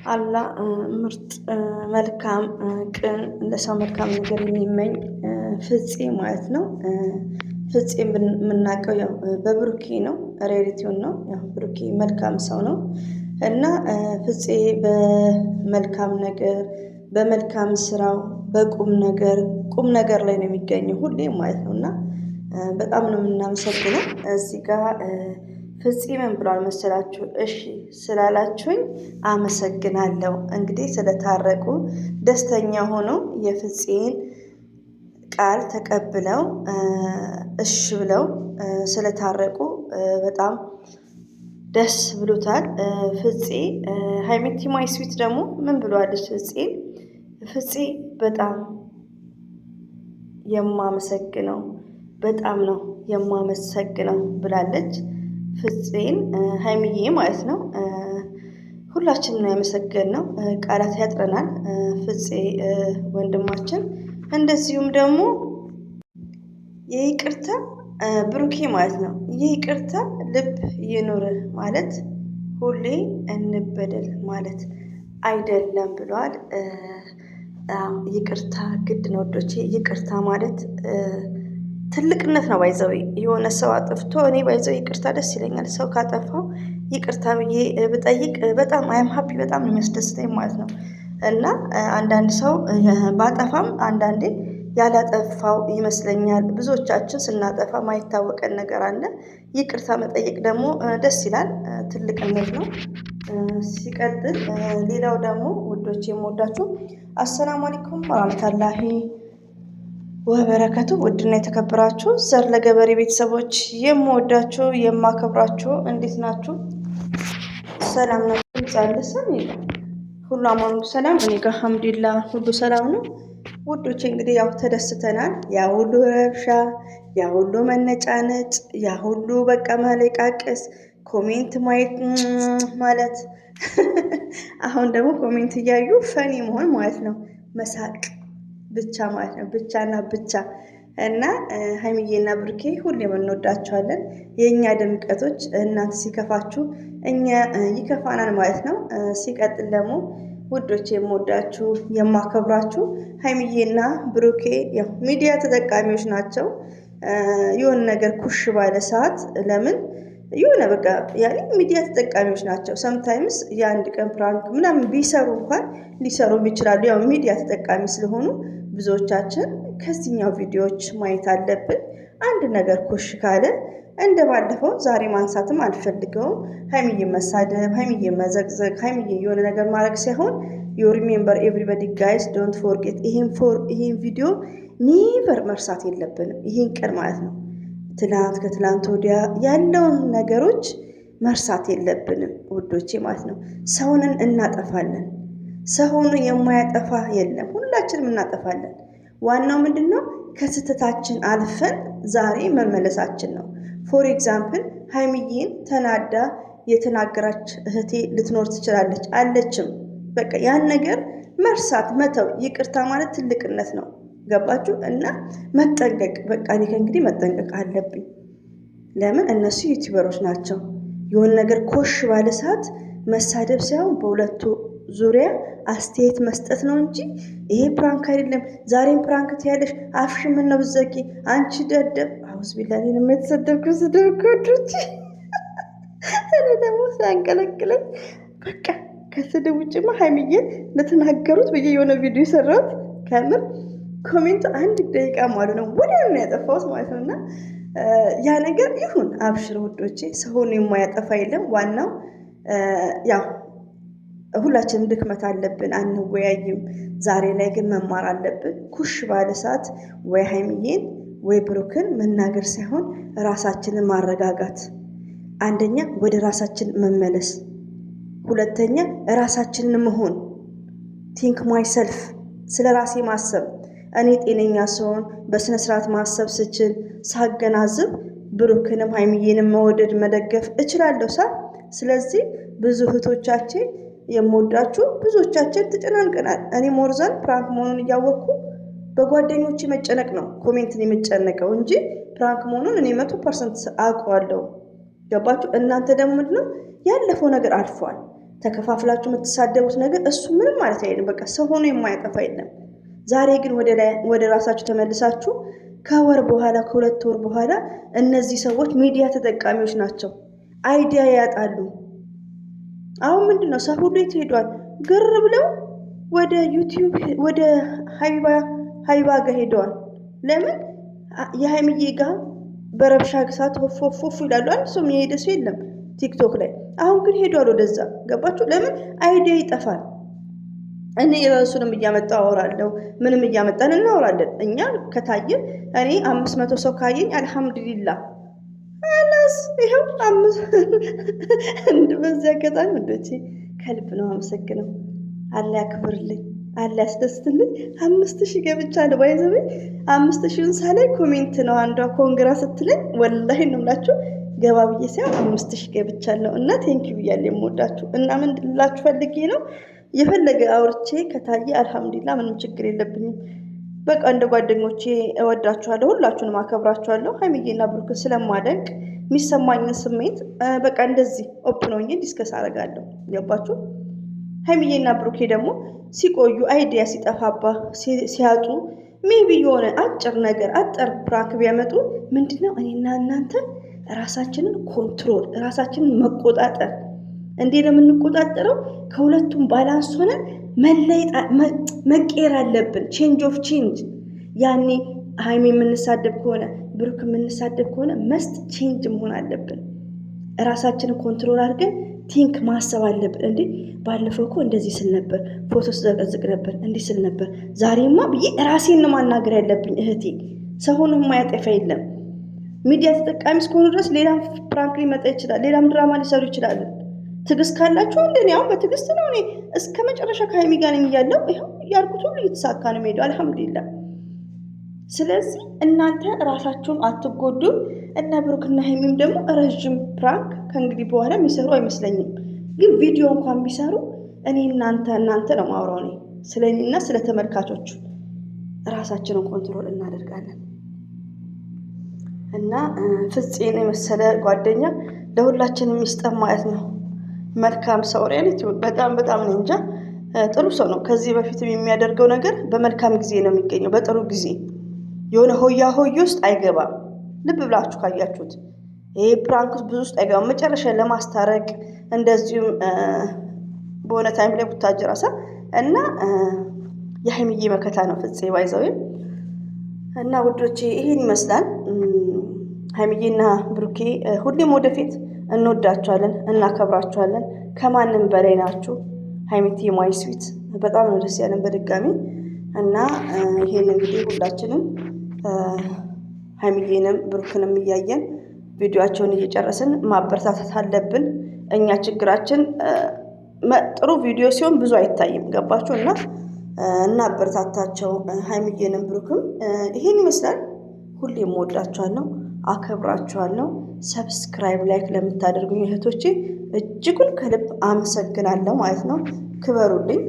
አላህ ምርጥ መልካም ቅን ለሰው መልካም ነገር የሚመኝ ፍፄ ማለት ነው። ፍፄ የምናውቀው ያው በብሩኬ ነው፣ ሪያሊቲውን ነው። ያው ብሩኬ መልካም ሰው ነው እና ፍፄ በመልካም ነገር በመልካም ስራው ቁም ነገር ላይ ነው የሚገኘው ሁሌ ማለት ነው እና በጣም ነው የምናመሰግነው። እዚህ ጋር ፍፄ ምን ብሏል መሰላችሁ? እሺ ስላላችሁኝ አመሰግናለሁ። እንግዲህ ስለታረቁ ደስተኛ ሆነው የፍፄን ቃል ተቀብለው እሺ ብለው ስለታረቁ በጣም ደስ ብሎታል ፍፄ። ሀይሚቲ ማይ ስዊት ደግሞ ምን ብሏለች? ፍፄ በጣም የማመሰግነው በጣም ነው የማመሰግነው ብላለች። ፍፄን ሀይሚዬ ማለት ነው። ሁላችንም ነው ያመሰገንነው። ቃላት ያጥረናል ፍፄ ወንድማችን። እንደዚሁም ደግሞ የይቅርታ ብሩኬ ማለት ነው። የይቅርታ ልብ ይኑርህ ማለት ሁሌ እንበደል ማለት አይደለም ብሏል። ይቅርታ ግድ ነው ወዶቼ። ይቅርታ ማለት ትልቅነት ነው። ባይዘው የሆነ ሰው አጥፍቶ እኔ ባይዘው ይቅርታ ደስ ይለኛል። ሰው ካጠፋው ይቅርታ ብዬ ብጠይቅ በጣም አይም ሀፒ በጣም ነው የሚያስደስተኝ ማለት ነው። እና አንዳንድ ሰው ባጠፋም አንዳንዴ ያላጠፋው ይመስለኛል። ብዙዎቻችን ስናጠፋ ማይታወቀን ነገር አለ። ይቅርታ መጠየቅ ደግሞ ደስ ይላል፣ ትልቅነት ነው። ሲቀጥል ሌላው ደግሞ ውዶች የምወዳችሁ አሰላሙ አለይኩም ወራህመቱላሂ ወበረከቱ። ውድና የተከበራችሁ ዘር ለገበሬ ቤተሰቦች የምወዳችሁ የማከብራችሁ እንዴት ናችሁ? ሰላም ናችሁ? ጻልሰን ይላል ሁሉ አማኑ ሰላም። እኔ ጋር አልሐምዱሊላህ ሁሉ ሰላም ነው። ውዶቼ እንግዲህ ያው ተደስተናል። ያ ሁሉ ረብሻ፣ ያ ሁሉ መነጫነጭ፣ ያ ሁሉ በቃ ማለቃቀስ፣ ኮሜንት ማየት ማለት አሁን ደግሞ ኮሜንት እያዩ ፈኒ መሆን ማለት ነው። መሳቅ ብቻ ማለት ነው። ብቻና ብቻ እና ሀይሚዬና ብሩኬ ሁሌም እንወዳቸዋለን። የእኛ ድምቀቶች። እናንተ ሲከፋችሁ እኛ ይከፋናል ማለት ነው። ሲቀጥል ደግሞ ውዶች የምወዳችሁ የማከብራችሁ ሀይሚዬና ብሩኬ ያው ሚዲያ ተጠቃሚዎች ናቸው። የሆነ ነገር ኩሽ ባለ ሰዓት ለምን የሆነ በቃ ያኔ ሚዲያ ተጠቃሚዎች ናቸው። ሰምታይምስ የአንድ ቀን ፕራንክ ምናምን ቢሰሩ እንኳን ሊሰሩም ይችላሉ። ያው ሚዲያ ተጠቃሚ ስለሆኑ ብዙዎቻችን ከዚህኛው ቪዲዮዎች ማየት አለብን። አንድ ነገር ኮሽ ካለ እንደ ባለፈው ዛሬ ማንሳትም አልፈልገውም። ሀይሚዬ መሳደብ፣ ሀይሚዬ መዘግዘግ፣ ሀይሚዬ የሆነ ነገር ማድረግ ሳይሆን ዩ ሪሜምበር ኤቭሪባዲ ጋይስ ዶንት ፎርጌት። ይሄን ቪዲዮ ኔቨር መርሳት የለብንም። ይሄን ቀን ማለት ነው። ትላንት ከትላንት ወዲያ ያለውን ነገሮች መርሳት የለብንም ውዶቼ ማለት ነው። ሰውንን እናጠፋለን። ሰውን የማያጠፋ የለም። ሁላችንም እናጠፋለን። ዋናው ምንድን ነው? ከስህተታችን አልፈን ዛሬ መመለሳችን ነው። ፎር ኤግዛምፕል ሀይሚዬን ተናዳ የተናገራች እህቴ ልትኖር ትችላለች፣ አለችም። በቃ ያን ነገር መርሳት መተው። ይቅርታ ማለት ትልቅነት ነው። ገባችሁ? እና መጠንቀቅ። በቃ እኔ ከእንግዲህ መጠንቀቅ አለብኝ። ለምን? እነሱ ዩቲዩበሮች ናቸው። የሆነ ነገር ኮሽ ባለ ሰዓት መሳደብ ሳይሆን በሁለቱ ዙሪያ አስተያየት መስጠት ነው እንጂ ይሄ ፕራንክ አይደለም። ዛሬም ፕራንክ ትያለሽ፣ አፍሽ ምን ነው ብትዘጊ አንቺ ደደብ። አውዝ ቢላሂ ነው የተሰደብኩ ስደብኩት። እኔ ደግሞ ሲያንቀለቅለኝ በቃ ከስድብ ውጭማ ሀይሚዬን ለተናገሩት ብዬ የሆነ ቪዲዮ የሰራሁት ከምር ኮሜንቱ አንድ ደቂቃ ማለት ነው ወዲያው ነው ያጠፋሁት ማለት ነው። እና ያ ነገር ይሁን፣ አብሽር ውዶቼ። ሰውን የማያጠፋ የለም። ዋናው ያው ሁላችንም ድክመት አለብን፣ አንወያይም። ዛሬ ላይ ግን መማር አለብን። ኩሽ ባለ ሰዓት ወይ ሀይሚዬን ወይ ብሩክን መናገር ሳይሆን ራሳችንን ማረጋጋት። አንደኛ ወደ ራሳችን መመለስ፣ ሁለተኛ ራሳችንን መሆን። ቲንክ ማይሰልፍ፣ ስለ ራሴ ማሰብ። እኔ ጤነኛ ስሆን በስነ ስርዓት ማሰብ ስችል ሳገናዝብ ብሩክንም ሀይሚዬንም መወደድ መደገፍ እችላለሁ ሳ ስለዚህ ብዙ እህቶቻችን የምወዳችሁ ብዙዎቻችን ተጨናንቀናል። እኔ ሞርዛን ፕራንክ መሆኑን እያወቅኩ በጓደኞቼ መጨነቅ ነው ኮሜንትን የምጨነቀው እንጂ ፕራንክ መሆኑን እኔ 100% አውቀዋለሁ። ገባችሁ? እናንተ ደግሞ ምንድነው ያለፈው ነገር አልፏል። ተከፋፍላችሁ የምትሳደቡት ነገር እሱ ምንም ማለት አይደለም። በቃ ሰው ሆኖ የማያጠፋ የለም። ዛሬ ግን ወደ ራሳችሁ ተመልሳችሁ ከወር በኋላ ከሁለት ወር በኋላ እነዚህ ሰዎች ሚዲያ ተጠቃሚዎች ናቸው፣ አይዲያ ያጣሉ። አሁን ምንድን ነው ሰው ሁሉ የት ሄዷል? ግር ብለው ወደ ዩቲዩብ ወደ ሀይባ ጋር ሄደዋል። ለምን የሀይሚዬ ጋር በረብሻ ግሳት ፎፎፎ ይላሉ። አንድ ሰው የሄደ ሰው የለም ቲክቶክ ላይ። አሁን ግን ሄዷል ወደዛ። ገባችሁ? ለምን አይዲያ ይጠፋል። እኔ ራሱንም እያመጣው አወራለሁ፣ ምንም እያመጣን እናወራለን። እኛ ከታየ እኔ 500 ሰው ካየኝ አልሐምዱሊላህ አላስ ይሄው በዚህ አጋጣሚ ወንዶቼ ከልብ ነው አመሰግነው። አላህ ያክብርልኝ፣ አላህ ያስደስትልኝ። 5000 ገብቻለሁ። ባይዘው 5000ን ሳላይ ኮሜንት ነው አንዷ ኮንግራ ስትለኝ ወላሂ ነው የምላችሁ ገባ ብዬ ሳይሆን 5000 ገብቻለሁ እና ቴንኪው ብያለሁ። የምወዳችሁ እና ምን ልላችሁ ፈልጌ ነው የፈለገ አውርቼ ከታየ አልሐምዱሊላህ ምንም ችግር የለብኝም። በቃ እንደ ጓደኞቼ እወዳችኋለሁ፣ ሁላችሁንም አከብራችኋለሁ። ሀይሚዬና ብሩክን ስለማደንቅ የሚሰማኝን ስሜት በቃ እንደዚህ ኦፕን ሆኜ ዲስከስ አደርጋለሁ። ገባችሁ? ሀይሚዬና ብሩኬ ደግሞ ሲቆዩ አይዲያ ሲጠፋባ ሲያጡ ሜቢ የሆነ አጭር ነገር አጭር ፕራንክ ቢያመጡ ምንድነው እኔና እናንተ ራሳችንን ኮንትሮል ራሳችንን መቆጣጠር እንዴ ነው የምንቆጣጠረው? ከሁለቱም ባላንስ ሆነን መቀየር አለብን። ቼንጅ ኦፍ ቼንጅ። ያኔ ሀይሚ የምንሳደብ ከሆነ ብሩክ የምንሳደብ ከሆነ መስት ቼንጅ መሆን አለብን። ራሳችንን ኮንትሮል አድርገን ቲንክ ማሰብ አለብን። እንዴ ባለፈው እኮ እንደዚህ ስል ነበር፣ ፎቶ ስዘቀዝቅ ነበር፣ እንዲህ ስል ነበር፣ ዛሬማ ብዬ ራሴን ማናገር ያለብኝ። እህቴ ሰውን የማያጠፋ የለም። ሚዲያ ተጠቃሚ እስከሆኑ ድረስ ሌላም ፕራንክ ሊመጣ ይችላል፣ ሌላም ድራማ ሊሰሩ ይችላሉ። ትዕግስት ካላችሁ እንደኔ አሁን በትዕግስት ነው እኔ እስከ መጨረሻ ከሀይሚ ጋር ነኝ እያለሁ ይኸው ያልኩት ሁሉ እየተሳካ ነው የሚሄደው አልሐምዱሊላህ። ስለዚህ እናንተ ራሳችሁም አትጎዱም እና ብሩክና ሀይሚም ደግሞ ረዥም ፕራንክ ከእንግዲህ በኋላ የሚሰሩ አይመስለኝም። ግን ቪዲዮ እንኳን ቢሰሩ እኔ እናንተ ነው ማውራው። እኔ ስለ እኔና ስለ ተመልካቾቹ ራሳችንን ኮንትሮል እናደርጋለን። እና ፍፄን የመሰለ ጓደኛ ለሁላችንም ይስጠን ማለት ነው። መልካም ሰው ሪያሊቲ በጣም እኔ እንጃ ጥሩ ሰው ነው። ከዚህ በፊትም የሚያደርገው ነገር በመልካም ጊዜ ነው የሚገኘው፣ በጥሩ ጊዜ የሆነ ሆያ ሆይ ውስጥ አይገባም። ልብ ብላችሁ ካያችሁት ይሄ ፕራንክ ብዙ ውስጥ አይገባም። መጨረሻ ለማስታረቅ እንደዚሁም በሆነ ታይም ላይ ቡታጅራሳ እና የሀይሚዬ መከታ ነው ፍፄ ባይዘው እና ውዶቼ ይሄን ይመስላል። ሀይሚዬና ብሩኬ ሁሌም ወደፊት እንወዳችኋለን፣ እናከብራችኋለን። ከማንም በላይ ናችሁ። ሀይሚቲ ማይ ስዊት በጣም ነው ደስ ያለን በድጋሚ እና ይሄን እንግዲህ ሁላችንም ሀይሚዬንም ብሩክንም እያየን ቪዲዮአቸውን እየጨረስን ማበረታታት አለብን። እኛ ችግራችን ጥሩ ቪዲዮ ሲሆን ብዙ አይታይም። ገባችሁ? እና እናበረታታቸው ሀይሚዬንም ብሩክም። ይሄን ይመስላል። ሁሌም እወዳችኋለሁ፣ አከብራችኋለሁ። ሰብስክራይብ ላይክ ለምታደርጉኝ እህቶቼ እጅጉን ከልብ አመሰግናለሁ ማለት ነው። ክበሩልኝ።